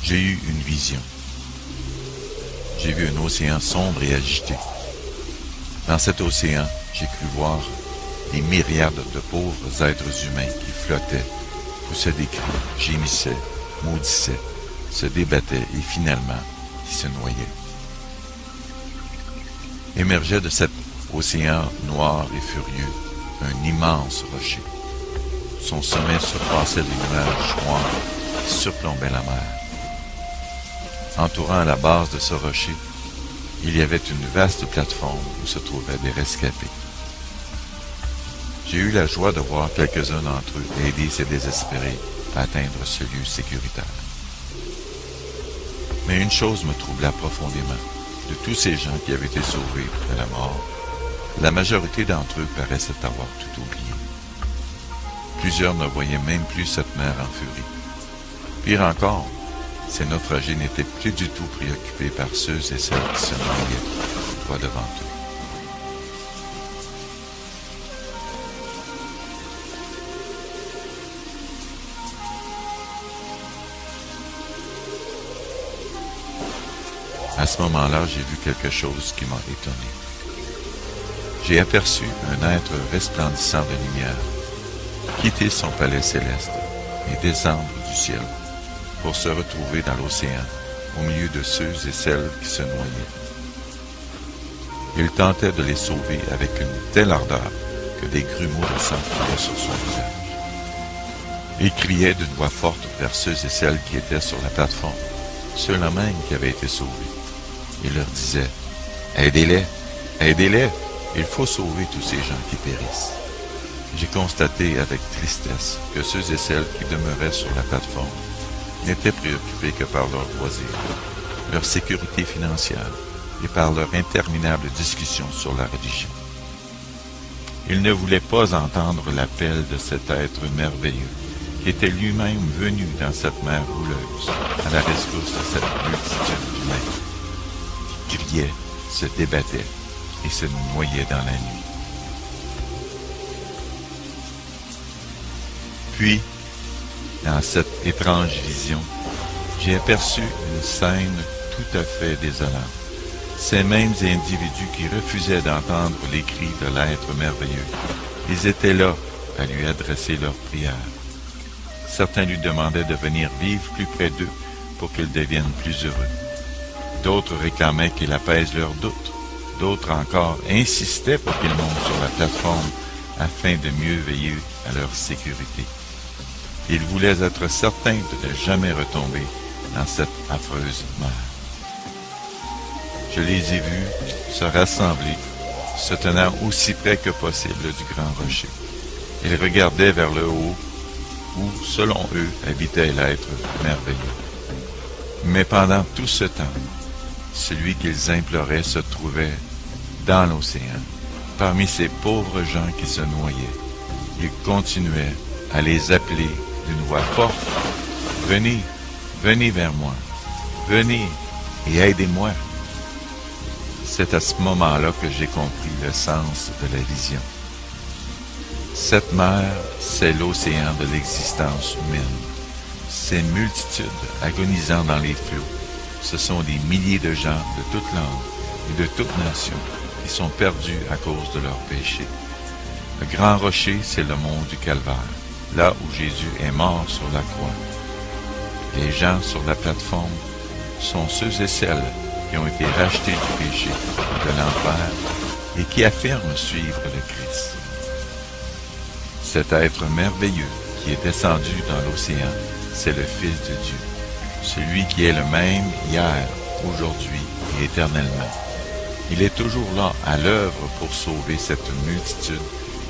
J'ai eu une vision. J'ai vu un océan sombre et agité. Dans cet océan, j'ai cru voir des myriades de pauvres êtres humains qui flottaient, poussaient des cris, gémissaient, maudissaient, se débattaient et finalement qui se noyaient. Émergeait de cet océan noir et furieux un immense rocher. Son sommet surpassait les nuages noirs qui surplombaient la mer. Entourant la base de ce rocher, il y avait une vaste plateforme où se trouvaient des rescapés. J'ai eu la joie de voir quelques-uns d'entre eux aider ces désespérés à atteindre ce lieu sécuritaire. Mais une chose me troubla profondément. De tous ces gens qui avaient été sauvés de la mort, la majorité d'entre eux paraissaient avoir tout oublié. Plusieurs ne voyaient même plus cette mer en furie. Pire encore, ces naufragés n'étaient plus du tout préoccupés par ceux et celles qui se noyaient droit devant eux. À ce moment-là, j'ai vu quelque chose qui m'a étonné. J'ai aperçu un être resplendissant de lumière quitter son palais céleste et descendre du ciel pour se retrouver dans l'océan au milieu de ceux et celles qui se noyaient. Il tentait de les sauver avec une telle ardeur que des grumeaux de sang coulaient sur son visage. Il criait d'une voix forte vers ceux et celles qui étaient sur la plateforme, ceux-là même qui avaient été sauvés. Il leur disait « Aidez-les, aidez-les, il faut sauver tous ces gens qui périssent. » J'ai constaté avec tristesse que ceux et celles qui demeuraient sur la plateforme n'étaient préoccupés que par leur loisir, leur sécurité financière et par leur interminable discussion sur la religion. Ils ne voulaient pas entendre l'appel de cet être merveilleux qui était lui-même venu dans cette mer houleuse à la rescousse de cette multitude d'humains qui criaient, se débattaient et se noyaient dans la nuit. Puis, dans cette étrange vision, j'ai aperçu une scène tout à fait désolante. Ces mêmes individus qui refusaient d'entendre les cris de l'être merveilleux, ils étaient là à lui adresser leurs prières. Certains lui demandaient de venir vivre plus près d'eux pour qu'ils deviennent plus heureux. D'autres réclamaient qu'il apaise leurs doutes. D'autres encore insistaient pour qu'ils montent sur la plateforme afin de mieux veiller à leur sécurité. Ils voulaient être certains de ne jamais retomber dans cette affreuse mer. Je les ai vus se rassembler, se tenant aussi près que possible du grand rocher. Ils regardaient vers le haut, où, selon eux, habitait l'être merveilleux. Mais pendant tout ce temps, celui qu'ils imploraient se trouvait dans l'océan, parmi ces pauvres gens qui se noyaient. Ils continuaient à les appeler d'une voix forte. « Venez, venez vers moi, venez et aidez-moi. » C'est à ce moment-là que j'ai compris le sens de la vision. Cette mer, c'est l'océan de l'existence humaine. Ces multitudes agonisant dans les flots, ce sont des milliers de gens de toute langue et de toute nation qui sont perdus à cause de leurs péchés. Le grand rocher, c'est le mont du Calvaire, là où Jésus est mort sur la croix. Les gens sur la plateforme sont ceux et celles qui ont été rachetés du péché et de l'enfer et qui affirment suivre le Christ. Cet être merveilleux qui est descendu dans l'océan, c'est le Fils de Dieu, celui qui est le même hier, aujourd'hui et éternellement. Il est toujours là, à l'œuvre pour sauver cette multitude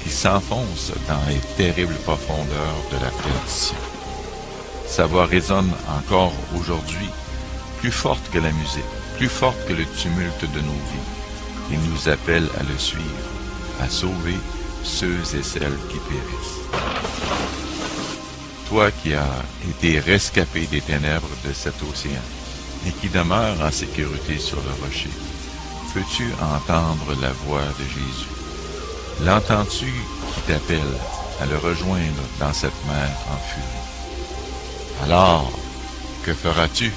qui s'enfonce dans les terribles profondeurs de la perdition. Sa voix résonne encore aujourd'hui, plus forte que la musique, plus forte que le tumulte de nos vies. Il nous appelle à le suivre, à sauver ceux et celles qui périssent. Toi qui as été rescapé des ténèbres de cet océan et qui demeures en sécurité sur le rocher, peux-tu entendre la voix de Jésus? L'entends-tu qui t'appelle à le rejoindre dans cette mer en furie? Alors, que feras-tu?